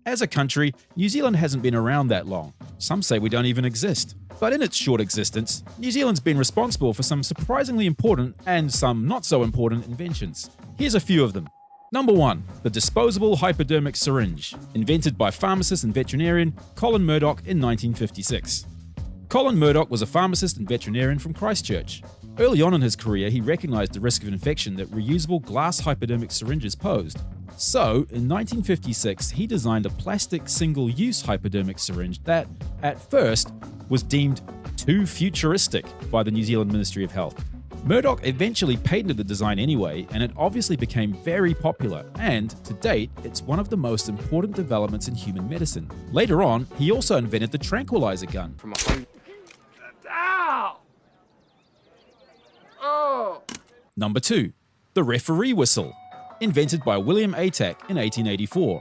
As a country, New Zealand hasn't been around that long. Some say we don't even exist. But in its short existence, New Zealand's been responsible for some surprisingly important and some not so important inventions. Here's a few of them. Number 1. The disposable hypodermic syringe, invented by pharmacist and veterinarian Colin Murdoch in 1956. Colin Murdoch was a pharmacist and veterinarian from Christchurch. Early on in his career, he recognized the risk of infection that reusable glass hypodermic syringes posed. So, in 1956, he designed a plastic single-use hypodermic syringe that, at first, was deemed too futuristic by the New Zealand Ministry of Health. Murdoch eventually patented the design anyway, and it obviously became very popular, and, to date, it's one of the most important developments in human medicine. Later on, he also invented the tranquilizer gun. Ow! Oh! Number 2. The referee whistle, invented by William Atack in 1884.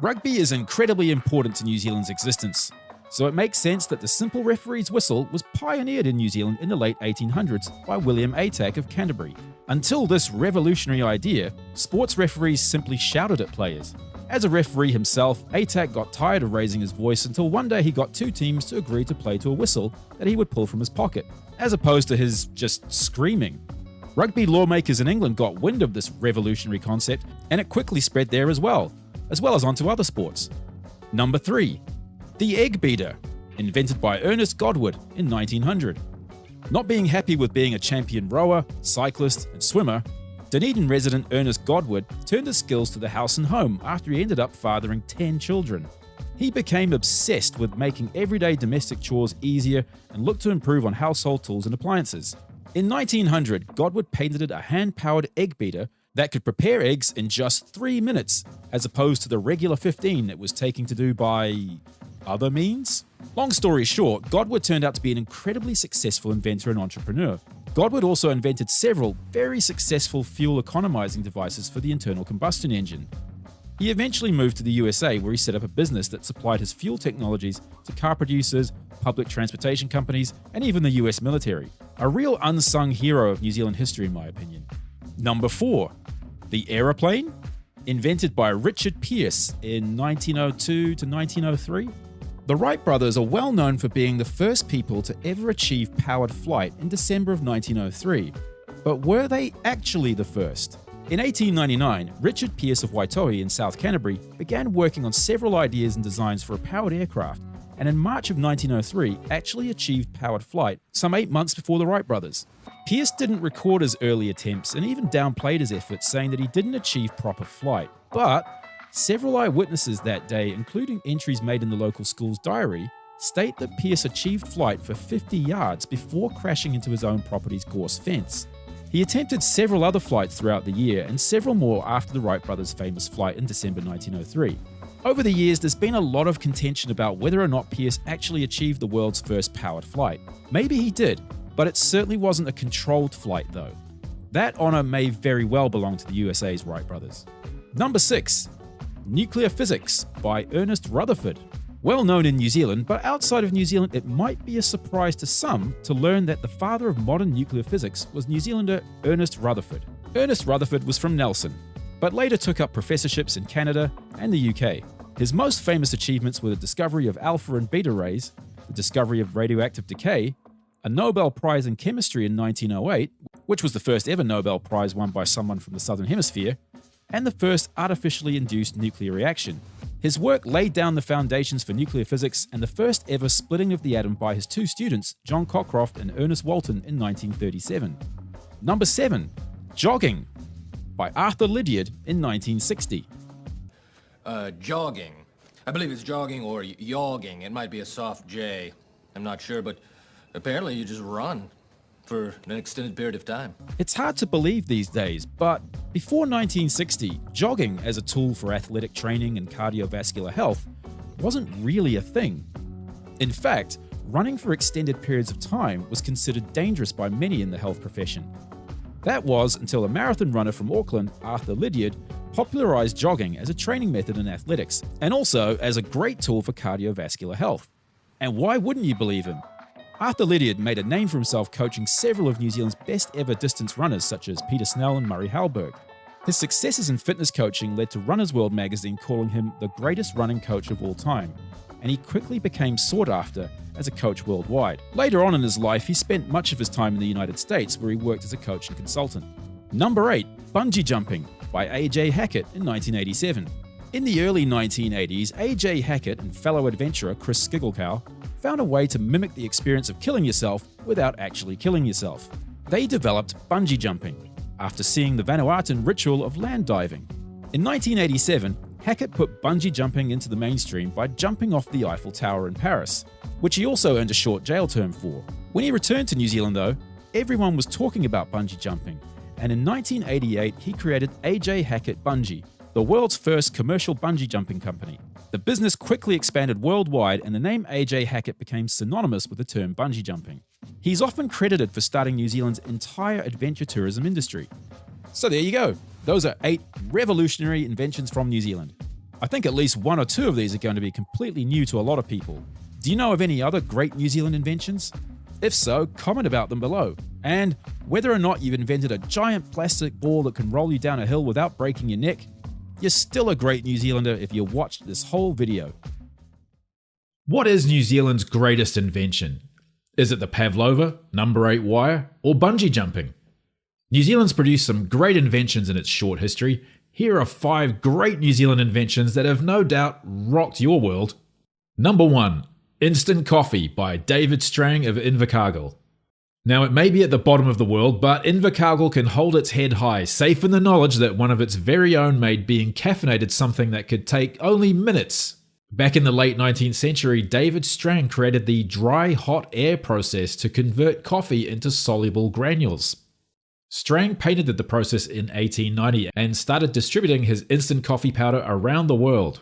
Rugby is incredibly important to New Zealand's existence, so it makes sense that the simple referee's whistle was pioneered in New Zealand in the late 1800s by William Atack of Canterbury. Until this revolutionary idea, sports referees simply shouted at players. As a referee himself, Atack got tired of raising his voice until one day he got two teams to agree to play to a whistle that he would pull from his pocket, as opposed to his just screaming. Rugby lawmakers in England got wind of this revolutionary concept, and it quickly spread there as well as onto other sports. Number 3. The egg beater, invented by Ernest Godwin in 1900. Not being happy with being a champion rower, cyclist, and swimmer, Dunedin resident Ernest Godwin turned his skills to the house and home after he ended up fathering 10 children. He became obsessed with making everyday domestic chores easier and looked to improve on household tools and appliances. In 1900, Godwin patented a hand-powered egg beater that could prepare eggs in just 3 minutes, as opposed to the regular 15 it was taking to do by other means? Long story short, Godwin turned out to be an incredibly successful inventor and entrepreneur. Godwin also invented several very successful fuel economizing devices for the internal combustion engine. He eventually moved to the USA, where he set up a business that supplied his fuel technologies to car producers, public transportation companies, and even the US military. A real unsung hero of New Zealand history, in my opinion. Number 4. The aeroplane, invented by Richard Pearce in 1902 to 1903. The Wright brothers are well known for being the first people to ever achieve powered flight in December of 1903. But were they actually the first? In 1899, Richard Pearce of Waitohi in South Canterbury began working on several ideas and designs for a powered aircraft, and in March of 1903 actually achieved powered flight some 8 months before the Wright brothers. Pearce didn't record his early attempts and even downplayed his efforts, saying that he didn't achieve proper flight. But several eyewitnesses that day, including entries made in the local school's diary, state that Pearce achieved flight for 50 yards before crashing into his own property's gorse fence. He attempted several other flights throughout the year and several more after the Wright brothers' famous flight in December 1903. Over the years, there's been a lot of contention about whether or not Pearce actually achieved the world's first powered flight. Maybe he did, but it certainly wasn't a controlled flight though. That honor may very well belong to the USA's Wright brothers. Number 6. Nuclear Physics by Ernest Rutherford. Well known in New Zealand, but outside of New Zealand it might be a surprise to some to learn that the father of modern nuclear physics was New Zealander Ernest Rutherford. Ernest Rutherford was from Nelson, but later took up professorships in Canada and the UK. His most famous achievements were the discovery of alpha and beta rays, the discovery of radioactive decay, a Nobel Prize in Chemistry in 1908, which was the first ever Nobel Prize won by someone from the Southern Hemisphere, and the first artificially induced nuclear reaction. His work laid down the foundations for nuclear physics and the first ever splitting of the atom by his two students, John Cockcroft and Ernest Walton, in 1937. Number 7. Jogging by Arthur Lydiard in 1960. Jogging. I believe it's jogging or yogging. It might be a soft J. I'm not sure, but apparently you just run for an extended period of time. It's hard to believe these days, but before 1960, jogging as a tool for athletic training and cardiovascular health wasn't really a thing. In fact, running for extended periods of time was considered dangerous by many in the health profession. That was until a marathon runner from Auckland, Arthur Lydiard, popularized jogging as a training method in athletics and also as a great tool for cardiovascular health. And why wouldn't you believe him? Arthur Lydiard made a name for himself coaching several of New Zealand's best ever distance runners such as Peter Snell and Murray Halberg. His successes in fitness coaching led to Runner's World magazine calling him the greatest running coach of all time, and he quickly became sought after as a coach worldwide. Later on in his life, he spent much of his time in the United States, where he worked as a coach and consultant. Number 8, Bungee Jumping by A.J. Hackett in 1987. In the early 1980s, A.J. Hackett and fellow adventurer Chris Skigglecow found a way to mimic the experience of killing yourself without actually killing yourself. They developed bungee jumping after seeing the Vanuatuan ritual of land diving. In 1987, Hackett put bungee jumping into the mainstream by jumping off the Eiffel Tower in Paris, which he also earned a short jail term for. When he returned to New Zealand though, everyone was talking about bungee jumping, and in 1988 he created A.J. Hackett Bungee, the world's first commercial bungee jumping company. The business quickly expanded worldwide, and the name A.J. Hackett became synonymous with the term bungee jumping. He's often credited for starting New Zealand's entire adventure tourism industry. So there you go. Those are 8 revolutionary inventions from New Zealand. I think at least 1 or 2 of these are going to be completely new to a lot of people. Do you know of any other great New Zealand inventions? If so, comment about them below. And whether or not you've invented a giant plastic ball that can roll you down a hill without breaking your neck, you're still a great New Zealander if you watched this whole video. What is New Zealand's greatest invention? Is it the Pavlova, number 8 wire, or bungee jumping? New Zealand's produced some great inventions in its short history. Here are 5 great New Zealand inventions that have no doubt rocked your world. Number 1. Instant coffee by David Strang of Invercargill. Now, it may be at the bottom of the world, but Invercargill can hold its head high, safe in the knowledge that one of its very own made being caffeinated something that could take only minutes. Back in the late 19th century, David Strang created the dry hot air process to convert coffee into soluble granules. Strang patented the process in 1890 and started distributing his instant coffee powder around the world.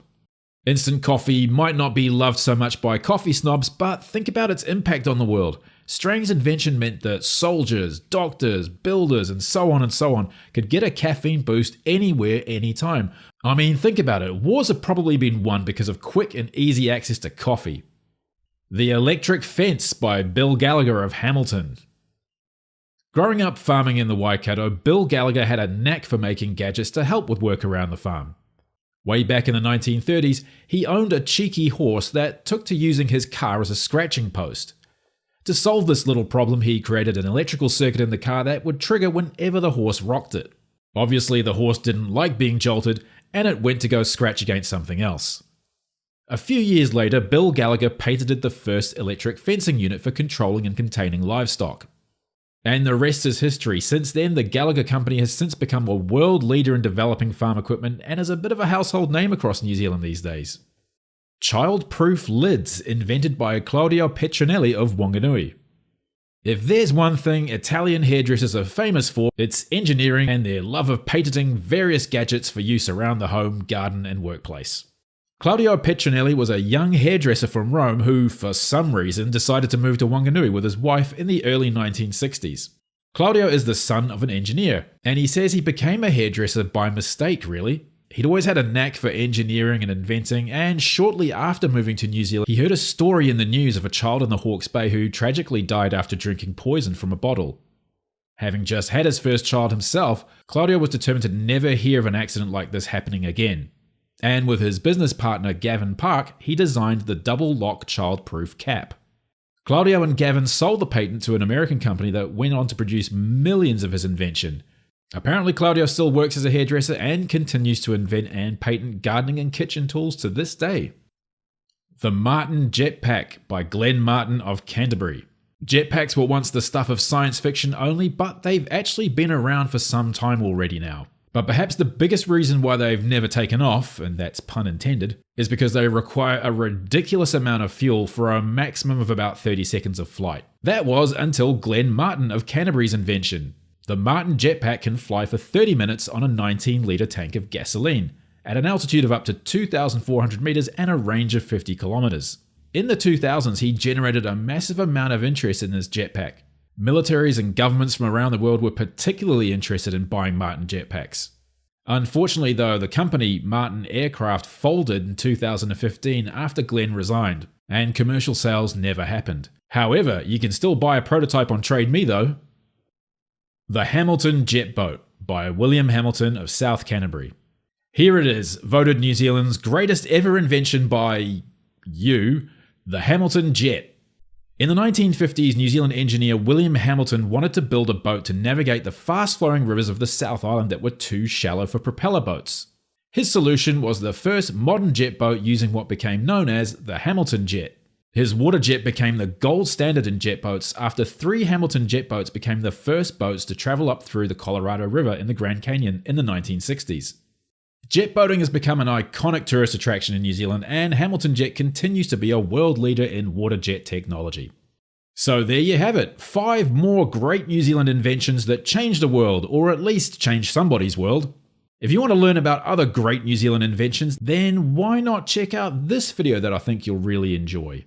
Instant coffee might not be loved so much by coffee snobs, but think about its impact on the world. Strang's invention meant that soldiers, doctors, builders, and so on could get a caffeine boost anywhere, anytime. I mean, think about it. Wars have probably been won because of quick and easy access to coffee. The Electric Fence by Bill Gallagher of Hamilton. Growing up farming in the Waikato, Bill Gallagher had a knack for making gadgets to help with work around the farm. Way back in the 1930s, he owned a cheeky horse that took to using his car as a scratching post. To solve this little problem, he created an electrical circuit in the car that would trigger whenever the horse rocked it. Obviously, the horse didn't like being jolted, and it went to go scratch against something else. A few years later, Bill Gallagher patented the first electric fencing unit for controlling and containing livestock. And the rest is history. Since then, the Gallagher Company has since become a world leader in developing farm equipment and is a bit of a household name across New Zealand these days. Child-proof lids, invented by Claudio Petronelli of Wanganui. If there's one thing Italian hairdressers are famous for, it's engineering and their love of patenting various gadgets for use around the home, garden, and workplace. Claudio Petronelli was a young hairdresser from Rome who, for some reason, decided to move to Wanganui with his wife in the early 1960s. Claudio is the son of an engineer, and he says he became a hairdresser by mistake, really. He'd always had a knack for engineering and inventing, and shortly after moving to New Zealand, he heard a story in the news of a child in the Hawke's Bay who tragically died after drinking poison from a bottle. Having just had his first child himself, Claudio was determined to never hear of an accident like this happening again. And with his business partner Gavin Park, he designed the double-lock child-proof cap. Claudio and Gavin sold the patent to an American company that went on to produce millions of his invention. Apparently, Claudio still works as a hairdresser and continues to invent and patent gardening and kitchen tools to this day. The Martin Jetpack by Glenn Martin of Canterbury. Jetpacks were once the stuff of science fiction only, but they've actually been around for some time already now. But perhaps the biggest reason why they've never taken off, and that's pun intended, is because they require a ridiculous amount of fuel for a maximum of about 30 seconds of flight. That was until Glenn Martin of Canterbury's invention. The Martin Jetpack can fly for 30 minutes on a 19-litre tank of gasoline, at an altitude of up to 2,400 metres and a range of 50 kilometres. In the 2000s, he generated a massive amount of interest in this jetpack. Militaries and governments from around the world were particularly interested in buying Martin jetpacks. Unfortunately though, the company Martin Aircraft folded in 2015 after Glenn resigned, and commercial sales never happened. However, you can still buy a prototype on Trade Me though. The Hamilton Jet Boat by William Hamilton of South Canterbury. Here it is, voted New Zealand's greatest ever invention by you, the Hamilton jet. In the 1950s, New Zealand engineer William Hamilton wanted to build a boat to navigate the fast-flowing rivers of the South Island that were too shallow for propeller boats. His solution was the first modern jet boat using what became known as the Hamilton jet. His water jet became the gold standard in jet boats after 3 Hamilton jet boats became the first boats to travel up through the Colorado River in the Grand Canyon in the 1960s. Jet boating has become an iconic tourist attraction in New Zealand, and Hamilton Jet continues to be a world leader in water jet technology. So there you have it, 5 more great New Zealand inventions that changed the world, or at least changed somebody's world. If you want to learn about other great New Zealand inventions, then why not check out this video that I think you'll really enjoy.